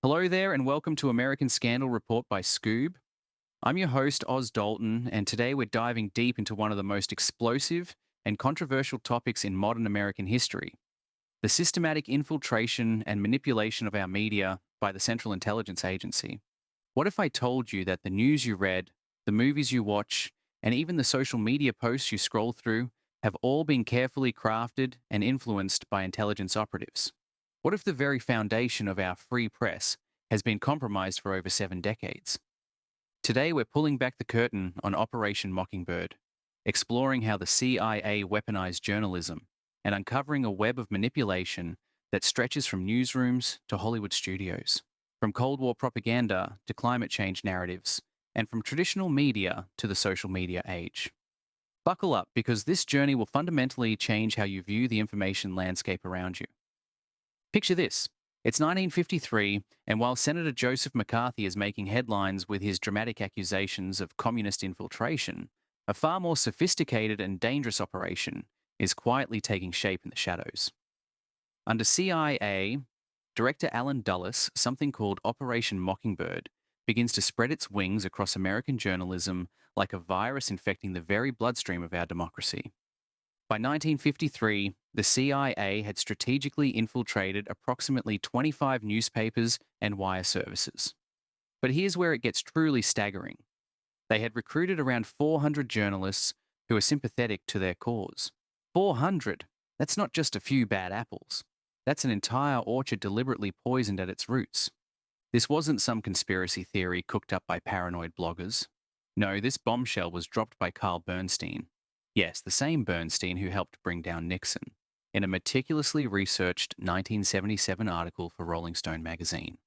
Hello there, and welcome to American Scandal Report by Skoob. I'm your host, Oz Dalton, and today we're diving deep into one of the most explosive and controversial topics in modern American history: the systematic infiltration and manipulation of our media by the Central Intelligence Agency. What if I told you that the news you read, the movies you watch, and even the social media posts you scroll through have all been carefully crafted and influenced by intelligence operatives? What if the very foundation of our free press has been compromised for over 7 decades? Today, we're pulling back the curtain on Operation Mockingbird, exploring how the CIA weaponized journalism and uncovering a web of manipulation that stretches from newsrooms to Hollywood studios, from Cold War propaganda to climate change narratives, and from traditional media to the social media age. Buckle up, because this journey will fundamentally change how you view the information landscape around you. Picture this. It's 1953, and while Senator Joseph McCarthy is making headlines with his dramatic accusations of communist infiltration, a far more sophisticated and dangerous operation is quietly taking shape in the shadows. Under CIA Director Allen Dulles, something called Operation Mockingbird begins to spread its wings across American journalism like a virus infecting the very bloodstream of our democracy. By 1953, the CIA had strategically infiltrated approximately 25 newspapers and wire services. But here's where it gets truly staggering. They had recruited around 400 journalists who were sympathetic to their cause. 400! That's not just a few bad apples. That's an entire orchard deliberately poisoned at its roots. This wasn't some conspiracy theory cooked up by paranoid bloggers. No, this bombshell was dropped by Carl Bernstein. Yes, the same Bernstein who helped bring down Nixon, in a meticulously researched 1977 article for Rolling Stone magazine.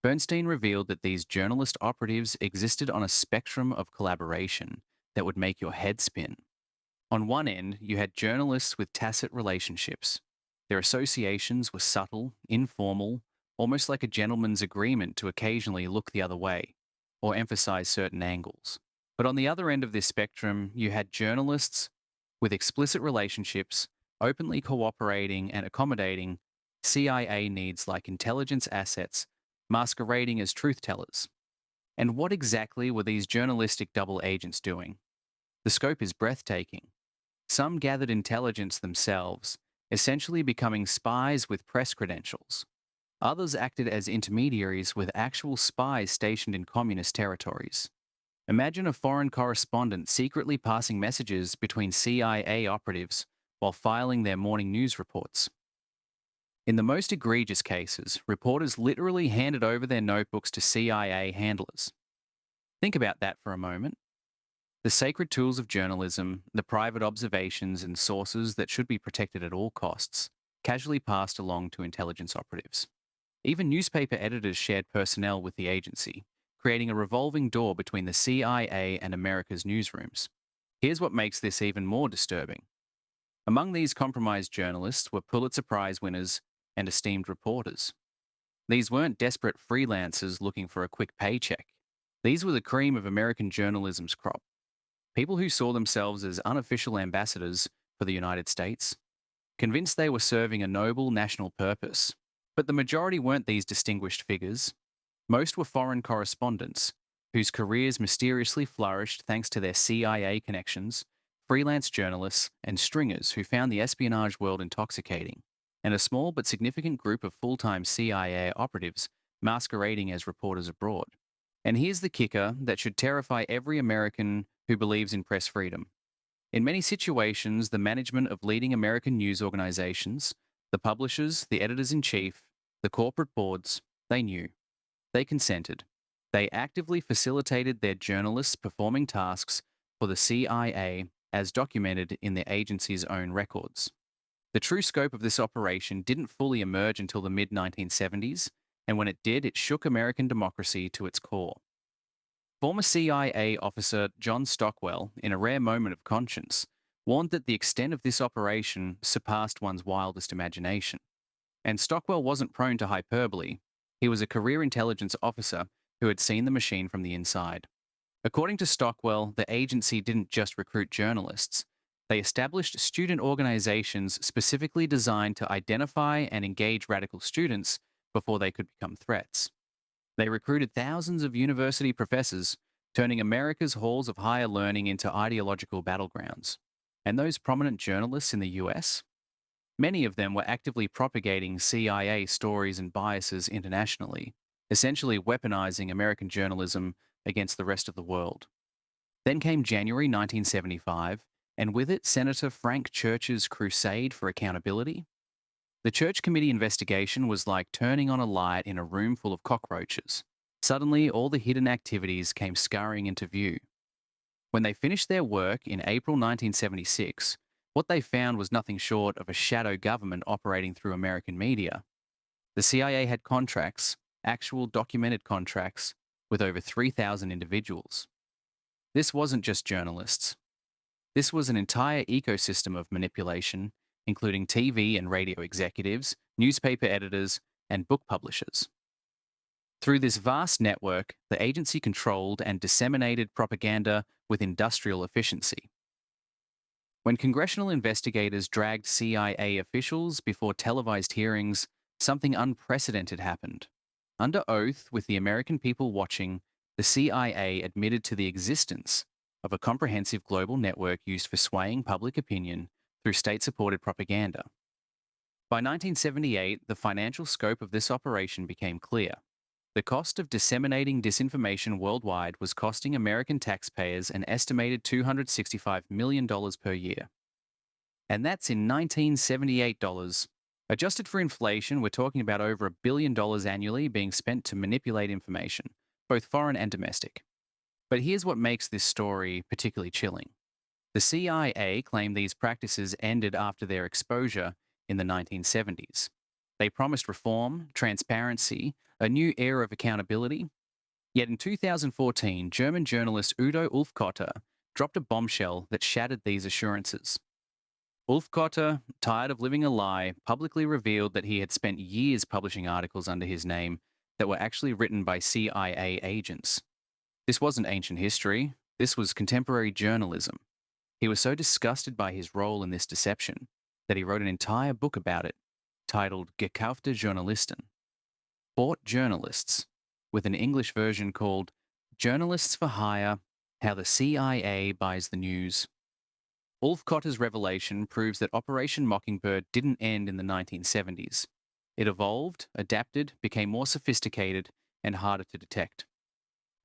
Bernstein revealed that these journalist operatives existed on a spectrum of collaboration that would make your head spin. On one end, you had journalists with tacit relationships. Their associations were subtle, informal, almost like a gentleman's agreement to occasionally look the other way or emphasize certain angles. But on the other end of this spectrum, you had journalists with explicit relationships, openly cooperating and accommodating CIA needs like intelligence assets, masquerading as truth tellers. And what exactly were these journalistic double agents doing? The scope is breathtaking. Some gathered intelligence themselves, essentially becoming spies with press credentials. Others acted as intermediaries with actual spies stationed in communist territories. Imagine a foreign correspondent secretly passing messages between CIA operatives while filing their morning news reports. In the most egregious cases, reporters literally handed over their notebooks to CIA handlers. Think about that for a moment. The sacred tools of journalism, the private observations and sources that should be protected at all costs, casually passed along to intelligence operatives. Even newspaper editors shared personnel with the agency, creating a revolving door between the CIA and America's newsrooms. Here's what makes this even more disturbing. Among these compromised journalists were Pulitzer Prize winners and esteemed reporters. These weren't desperate freelancers looking for a quick paycheck. These were the cream of American journalism's crop. People who saw themselves as unofficial ambassadors for the United States, convinced they were serving a noble national purpose. But the majority weren't these distinguished figures. Most were foreign correspondents, whose careers mysteriously flourished thanks to their CIA connections, freelance journalists, and stringers who found the espionage world intoxicating, and a small but significant group of full-time CIA operatives masquerading as reporters abroad. And here's the kicker that should terrify every American who believes in press freedom. In many situations, the management of leading American news organizations, the publishers, the editors-in-chief, the corporate boards, they knew. They consented. They actively facilitated their journalists performing tasks for the CIA as documented in the agency's own records. The true scope of this operation didn't fully emerge until the mid-1970s, and when it did, it shook American democracy to its core. Former CIA officer John Stockwell, in a rare moment of conscience, warned that the extent of this operation surpassed one's wildest imagination. And Stockwell wasn't prone to hyperbole. He was a career intelligence officer who had seen the machine from the inside. According to Stockwell, the agency didn't just recruit journalists. They established student organizations specifically designed to identify and engage radical students before they could become threats. They recruited thousands of university professors, turning America's halls of higher learning into ideological battlegrounds. And those prominent journalists in the US, many of them were actively propagating CIA stories and biases internationally, essentially weaponizing American journalism against the rest of the world. Then came January 1975, and with it, Senator Frank Church's crusade for accountability. The Church Committee investigation was like turning on a light in a room full of cockroaches. Suddenly, all the hidden activities came scurrying into view. When they finished their work in April 1976, what they found was nothing short of a shadow government operating through American media. The CIA had contracts, actual documented contracts, with over 3,000 individuals. This wasn't just journalists. This was an entire ecosystem of manipulation, including TV and radio executives, newspaper editors, and book publishers. Through this vast network, the agency controlled and disseminated propaganda with industrial efficiency. When congressional investigators dragged CIA officials before televised hearings, something unprecedented happened. Under oath, with the American people watching, the CIA admitted to the existence of a comprehensive global network used for swaying public opinion through state-supported propaganda. By 1978, the financial scope of this operation became clear. The cost of disseminating disinformation worldwide was costing American taxpayers an estimated $265 million per year. And that's in 1978 dollars. Adjusted for inflation, we're talking about over $1 billion annually being spent to manipulate information, both foreign and domestic. But here's what makes this story particularly chilling. The CIA claimed these practices ended after their exposure in the 1970s. They promised reform, transparency, a new era of accountability. Yet in 2014, German journalist Udo Ulfkotter dropped a bombshell that shattered these assurances. Ulfkotter, tired of living a lie, publicly revealed that he had spent years publishing articles under his name that were actually written by CIA agents. This wasn't ancient history, this was contemporary journalism. He was so disgusted by his role in this deception that he wrote an entire book about it, titled Gekaufte Journalisten, Bought Journalists, with an English version called Journalists for Hire, How the CIA Buys the News. Ulfkotter's revelation proves that Operation Mockingbird didn't end in the 1970s. It evolved, adapted, became more sophisticated, and harder to detect.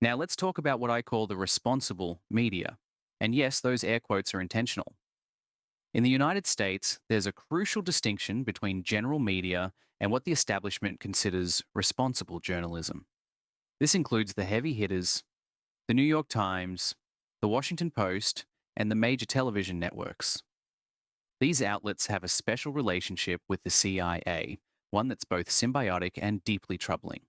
Now let's talk about what I call the responsible media. And yes, those air quotes are intentional. In the United States, there's a crucial distinction between general media and what the establishment considers responsible journalism. This includes the heavy hitters, the New York Times, the Washington Post, and the major television networks. These outlets have a special relationship with the CIA, one that's both symbiotic and deeply troubling.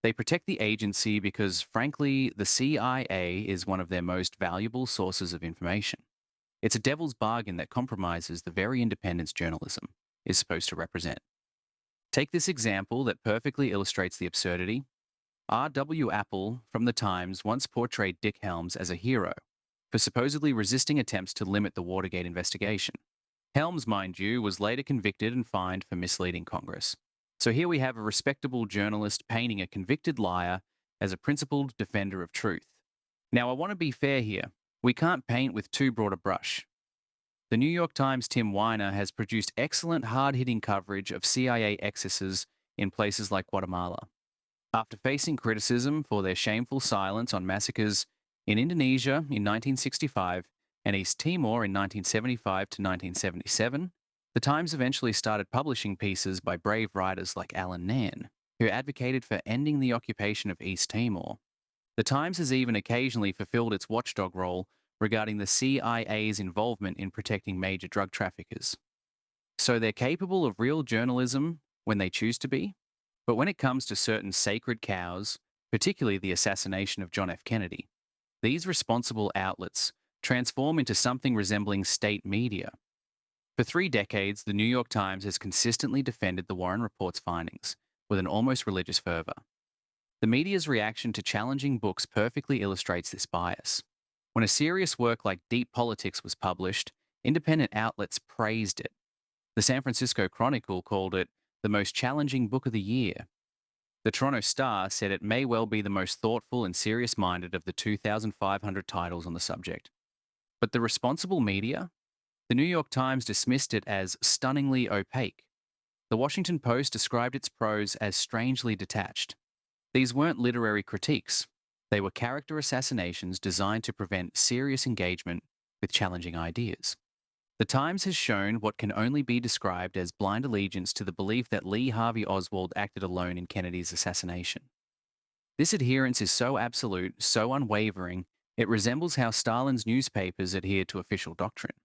They protect the agency because, frankly, the CIA is one of their most valuable sources of information. It's a devil's bargain that compromises the very independence journalism is supposed to represent. Take this example that perfectly illustrates the absurdity. R.W. Apple from the Times once portrayed Dick Helms as a hero for supposedly resisting attempts to limit the Watergate investigation. Helms, mind you, was later convicted and fined for misleading Congress. So here we have a respectable journalist painting a convicted liar as a principled defender of truth. Now, I want to be fair here. We can't paint with too broad a brush. The New York Times' Tim Weiner has produced excellent hard-hitting coverage of CIA excesses in places like Guatemala. After facing criticism for their shameful silence on massacres in Indonesia in 1965 and East Timor in 1975 to 1977, the Times eventually started publishing pieces by brave writers like Alan Nairn, who advocated for ending the occupation of East Timor. The Times has even occasionally fulfilled its watchdog role regarding the CIA's involvement in protecting major drug traffickers. So they're capable of real journalism when they choose to be, but when it comes to certain sacred cows, particularly the assassination of John F. Kennedy, these responsible outlets transform into something resembling state media. For 3 decades, the New York Times has consistently defended the Warren Report's findings with an almost religious fervor. The media's reaction to challenging books perfectly illustrates this bias. When a serious work like Deep Politics was published, independent outlets praised it. The San Francisco Chronicle called it the most challenging book of the year. The Toronto Star said it may well be the most thoughtful and serious minded of the 2,500 titles on the subject. But the responsible media? The New York Times dismissed it as stunningly opaque. The Washington Post described its prose as strangely detached. These weren't literary critiques. They were character assassinations designed to prevent serious engagement with challenging ideas. The Times has shown what can only be described as blind allegiance to the belief that Lee Harvey Oswald acted alone in Kennedy's assassination. This adherence is so absolute, so unwavering, it resembles how Stalin's newspapers adhered to official doctrine.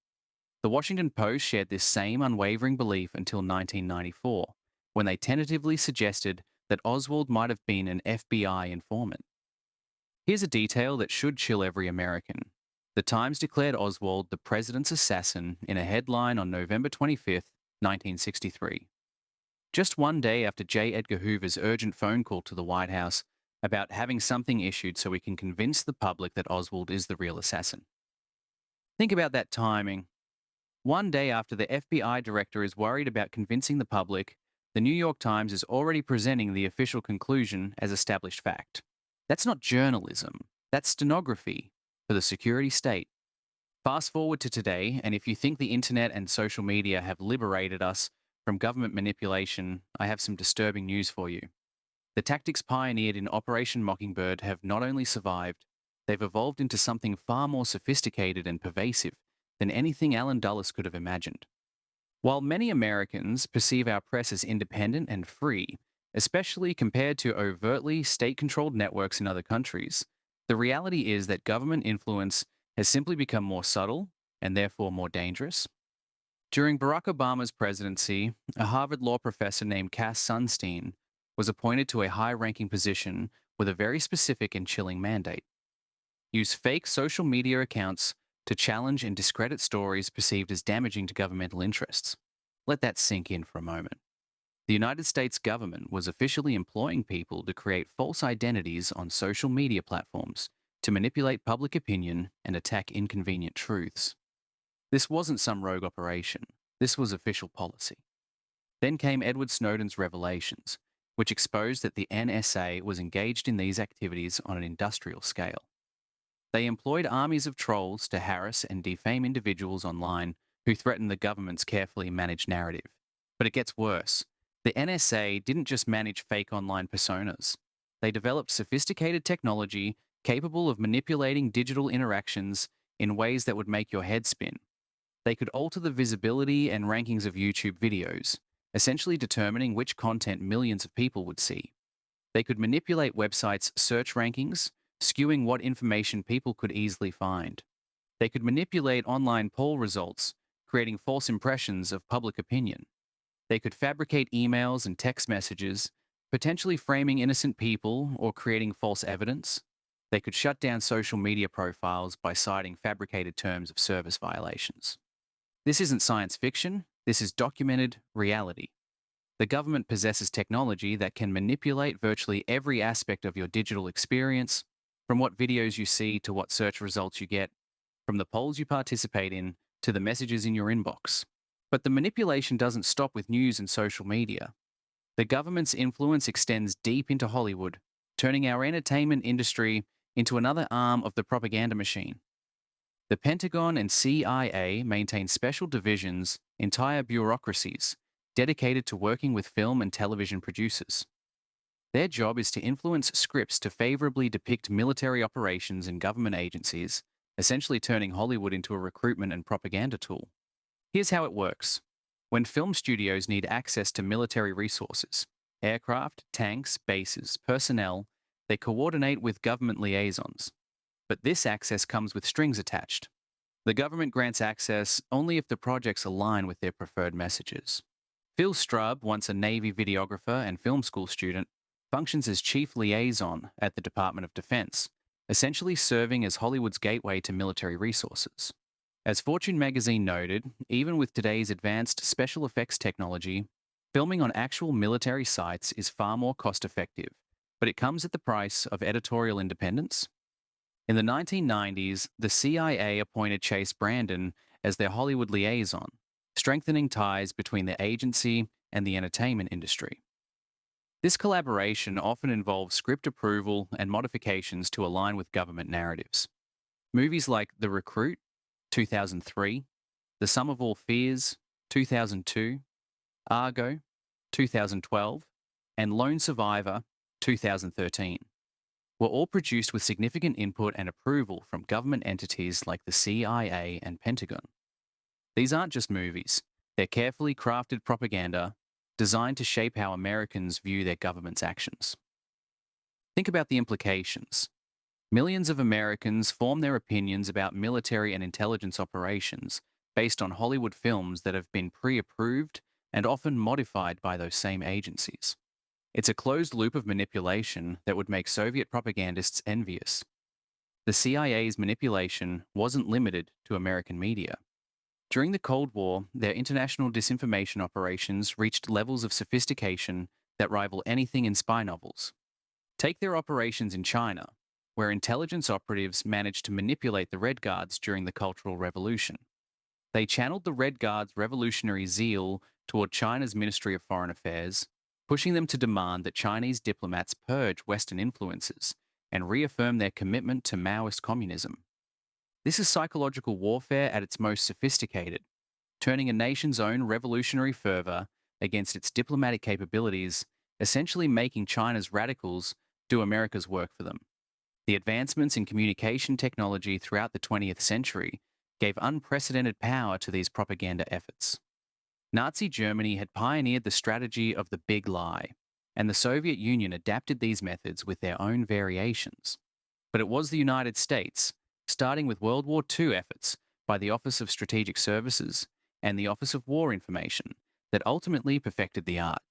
The Washington Post shared this same unwavering belief until 1994, when they tentatively suggested that Oswald might have been an FBI informant. Here's a detail that should chill every American. The Times declared Oswald the president's assassin in a headline on November 25, 1963. Just one day after J. Edgar Hoover's urgent phone call to the White House about having something issued so we can convince the public that Oswald is the real assassin. Think about that timing. One day after the FBI director is worried about convincing the public, the New York Times is already presenting the official conclusion as established fact. That's not journalism. That's stenography for the security state. Fast forward to today, and if you think the internet and social media have liberated us from government manipulation, I have some disturbing news for you. The tactics pioneered in Operation Mockingbird have not only survived, they've evolved into something far more sophisticated and pervasive than anything Alan Dulles could have imagined. While many Americans perceive our press as independent and free, especially compared to overtly state-controlled networks in other countries, the reality is that government influence has simply become more subtle and therefore more dangerous. During Barack Obama's presidency, a Harvard law professor named Cass Sunstein was appointed to a high-ranking position with a very specific and chilling mandate. Use fake social media accounts to challenge and discredit stories perceived as damaging to governmental interests. Let that sink in for a moment. The United States government was officially employing people to create false identities on social media platforms to manipulate public opinion and attack inconvenient truths. This wasn't some rogue operation. This was official policy. Then came Edward Snowden's revelations, which exposed that the NSA was engaged in these activities on an industrial scale. They employed armies of trolls to harass and defame individuals online who threatened the government's carefully managed narrative. But it gets worse. The NSA didn't just manage fake online personas. They developed sophisticated technology capable of manipulating digital interactions in ways that would make your head spin. They could alter the visibility and rankings of YouTube videos, essentially determining which content millions of people would see. They could manipulate websites' search rankings, skewing what information people could easily find. They could manipulate online poll results, creating false impressions of public opinion. They could fabricate emails and text messages, potentially framing innocent people or creating false evidence. They could shut down social media profiles by citing fabricated terms of service violations. This isn't science fiction, this is documented reality. The government possesses technology that can manipulate virtually every aspect of your digital experience, from what videos you see to what search results you get, from the polls you participate in to the messages in your inbox. But the manipulation doesn't stop with news and social media. The government's influence extends deep into Hollywood, turning our entertainment industry into another arm of the propaganda machine. The Pentagon and CIA maintain special divisions, entire bureaucracies, dedicated to working with film and television producers. Their job is to influence scripts to favorably depict military operations and government agencies, essentially turning Hollywood into a recruitment and propaganda tool. Here's how it works. When film studios need access to military resources, aircraft, tanks, bases, personnel, they coordinate with government liaisons. But this access comes with strings attached. The government grants access only if the projects align with their preferred messages. Phil Strub, once a Navy videographer and film school student, functions as chief liaison at the Department of Defense, essentially serving as Hollywood's gateway to military resources. As Fortune magazine noted, even with today's advanced special effects technology, filming on actual military sites is far more cost-effective, but it comes at the price of editorial independence. In the 1990s, the CIA appointed Chase Brandon as their Hollywood liaison, strengthening ties between the agency and the entertainment industry. This collaboration often involves script approval and modifications to align with government narratives. Movies like The Recruit, 2003, The Sum of All Fears, 2002, Argo, 2012, and Lone Survivor, 2013, were all produced with significant input and approval from government entities like the CIA and Pentagon. These aren't just movies, they're carefully crafted propaganda designed to shape how Americans view their government's actions. Think about the implications. Millions of Americans form their opinions about military and intelligence operations based on Hollywood films that have been pre-approved and often modified by those same agencies. It's a closed loop of manipulation that would make Soviet propagandists envious. The CIA's manipulation wasn't limited to American media. During the Cold War, their international disinformation operations reached levels of sophistication that rival anything in spy novels. Take their operations in China, where intelligence operatives managed to manipulate the Red Guards during the Cultural Revolution. They channeled the Red Guards' revolutionary zeal toward China's Ministry of Foreign Affairs, pushing them to demand that Chinese diplomats purge Western influences and reaffirm their commitment to Maoist communism. This is psychological warfare at its most sophisticated, turning a nation's own revolutionary fervor against its diplomatic capabilities, essentially making China's radicals do America's work for them. The advancements in communication technology throughout the 20th century gave unprecedented power to these propaganda efforts. Nazi Germany had pioneered the strategy of the big lie, and the Soviet Union adapted these methods with their own variations. But it was the United States, starting with World War II efforts by the Office of Strategic Services and the Office of War Information, that ultimately perfected the art.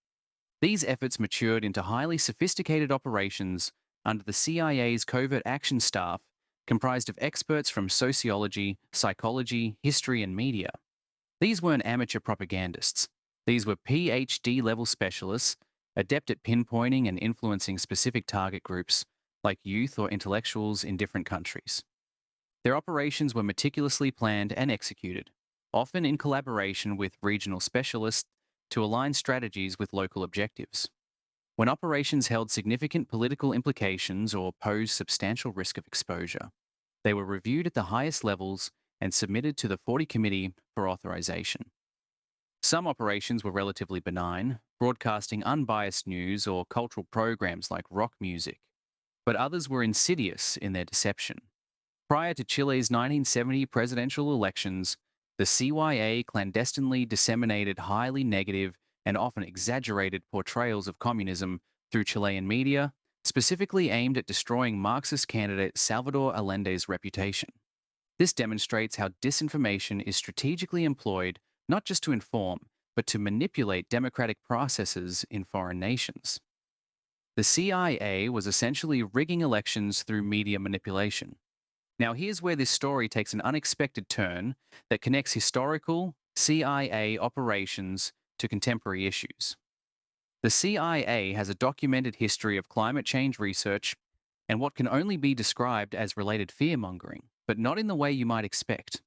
These efforts matured into highly sophisticated operations under the CIA's covert action staff, comprised of experts from sociology, psychology, history, and media. These weren't amateur propagandists. These were PhD-level specialists, adept at pinpointing and influencing specific target groups, like youth or intellectuals in different countries. Their operations were meticulously planned and executed, often in collaboration with regional specialists to align strategies with local objectives. When operations held significant political implications or posed substantial risk of exposure, they were reviewed at the highest levels and submitted to the 40 Committee for authorization. Some operations were relatively benign, broadcasting unbiased news or cultural programs like rock music, but others were insidious in their deception. Prior to Chile's 1970 presidential elections, the CYA clandestinely disseminated highly negative and often exaggerated portrayals of communism through Chilean media, specifically aimed at destroying Marxist candidate Salvador Allende's reputation. This demonstrates how disinformation is strategically employed not just to inform, but to manipulate democratic processes in foreign nations. The CIA was essentially rigging elections through media manipulation. Now, here's where this story takes an unexpected turn that connects historical CIA operations to contemporary issues. The CIA has a documented history of climate change research and what can only be described as related fear-mongering, but not in the way you might expect.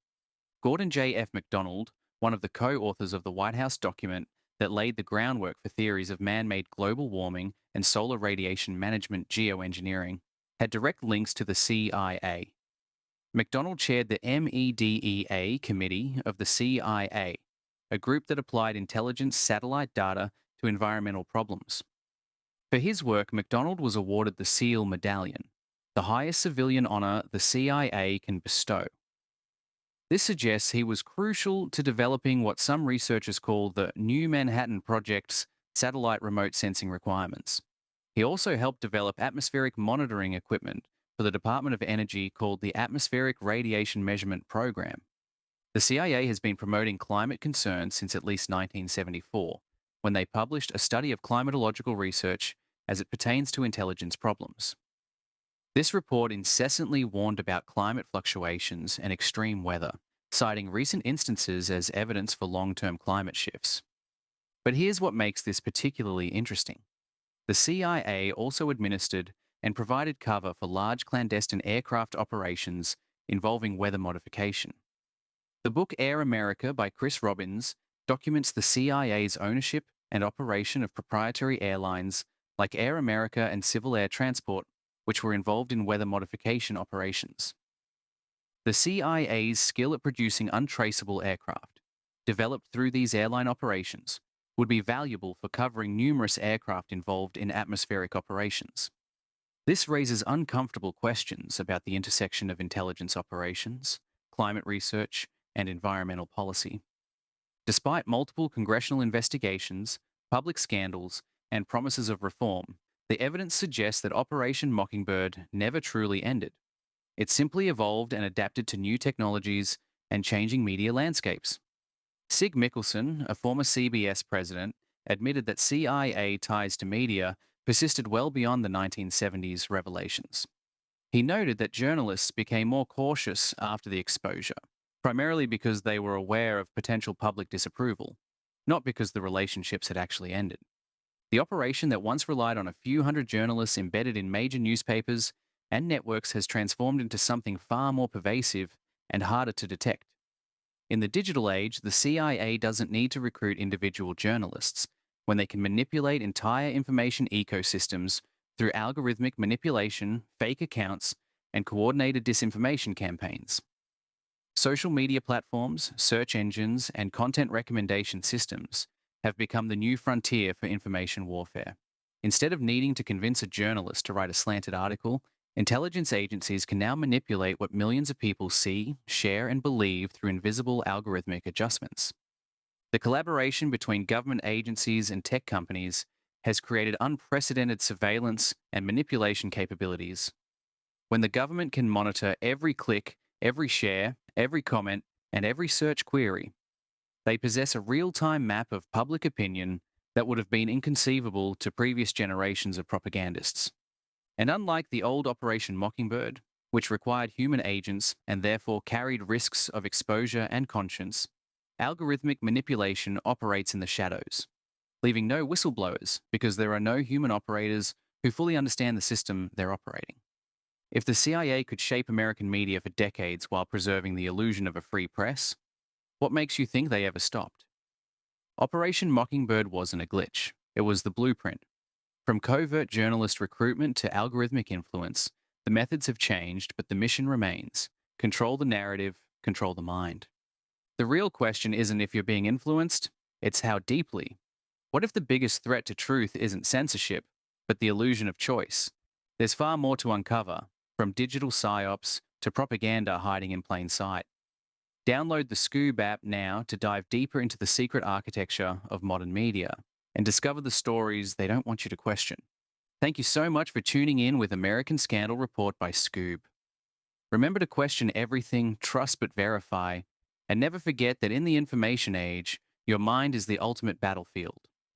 Gordon J. F. MacDonald, one of the co-authors of the White House document that laid the groundwork for theories of man-made global warming and solar radiation management geoengineering, had direct links to the CIA. MacDonald chaired the MEDEA Committee of the CIA, a group that applied intelligence satellite data to environmental problems. For his work, MacDonald was awarded the SEAL Medallion, the highest civilian honor the CIA can bestow. This suggests he was crucial to developing what some researchers call the New Manhattan Project's satellite remote sensing requirements. He also helped develop atmospheric monitoring equipment for the Department of Energy called the Atmospheric Radiation Measurement Program. The CIA has been promoting climate concerns since at least 1974, when they published a study of climatological research as it pertains to intelligence problems. This report incessantly warned about climate fluctuations and extreme weather, citing recent instances as evidence for long-term climate shifts. But here's what makes this particularly interesting. The CIA also administered and provided cover for large clandestine aircraft operations involving weather modification. The book Air America by Chris Robbins documents the CIA's ownership and operation of proprietary airlines like Air America and Civil Air Transport, which were involved in weather modification operations. The CIA's skill at producing untraceable aircraft, developed through these airline operations, would be valuable for covering numerous aircraft involved in atmospheric operations. This raises uncomfortable questions about the intersection of intelligence operations, climate research, and environmental policy. Despite multiple congressional investigations, public scandals, and promises of reform, the evidence suggests that Operation Mockingbird never truly ended. It simply evolved and adapted to new technologies and changing media landscapes. Sig Mickelson, a former CBS president, admitted that CIA ties to media persisted well beyond the 1970s revelations. He noted that journalists became more cautious after the exposure, primarily because they were aware of potential public disapproval, not because the relationships had actually ended. The operation that once relied on a few hundred journalists embedded in major newspapers and networks has transformed into something far more pervasive and harder to detect. In the digital age, the CIA doesn't need to recruit individual journalists when they can manipulate entire information ecosystems through algorithmic manipulation, fake accounts, and coordinated disinformation campaigns. Social media platforms, search engines, and content recommendation systems have become the new frontier for information warfare. Instead of needing to convince a journalist to write a slanted article, intelligence agencies can now manipulate what millions of people see, share, and believe through invisible algorithmic adjustments. The collaboration between government agencies and tech companies has created unprecedented surveillance and manipulation capabilities. When the government can monitor every click, every share, every comment, and every search query, they possess a real-time map of public opinion that would have been inconceivable to previous generations of propagandists. And unlike the old Operation Mockingbird, which required human agents and therefore carried risks of exposure and conscience, algorithmic manipulation operates in the shadows, leaving no whistleblowers because there are no human operators who fully understand the system they're operating. If the CIA could shape American media for decades while preserving the illusion of a free press, what makes you think they ever stopped? Operation Mockingbird wasn't a glitch. It was the blueprint. From covert journalist recruitment to algorithmic influence, the methods have changed, but the mission remains. Control the narrative, control the mind. The real question isn't if you're being influenced, it's how deeply. What if the biggest threat to truth isn't censorship, but the illusion of choice? There's far more to uncover, from digital psyops to propaganda hiding in plain sight. Download the Skoob app now to dive deeper into the secret architecture of modern media and discover the stories they don't want you to question. Thank you so much for tuning in with American Scandal Report by Skoob. Remember to question everything, trust but verify, and never forget that in the information age, your mind is the ultimate battlefield.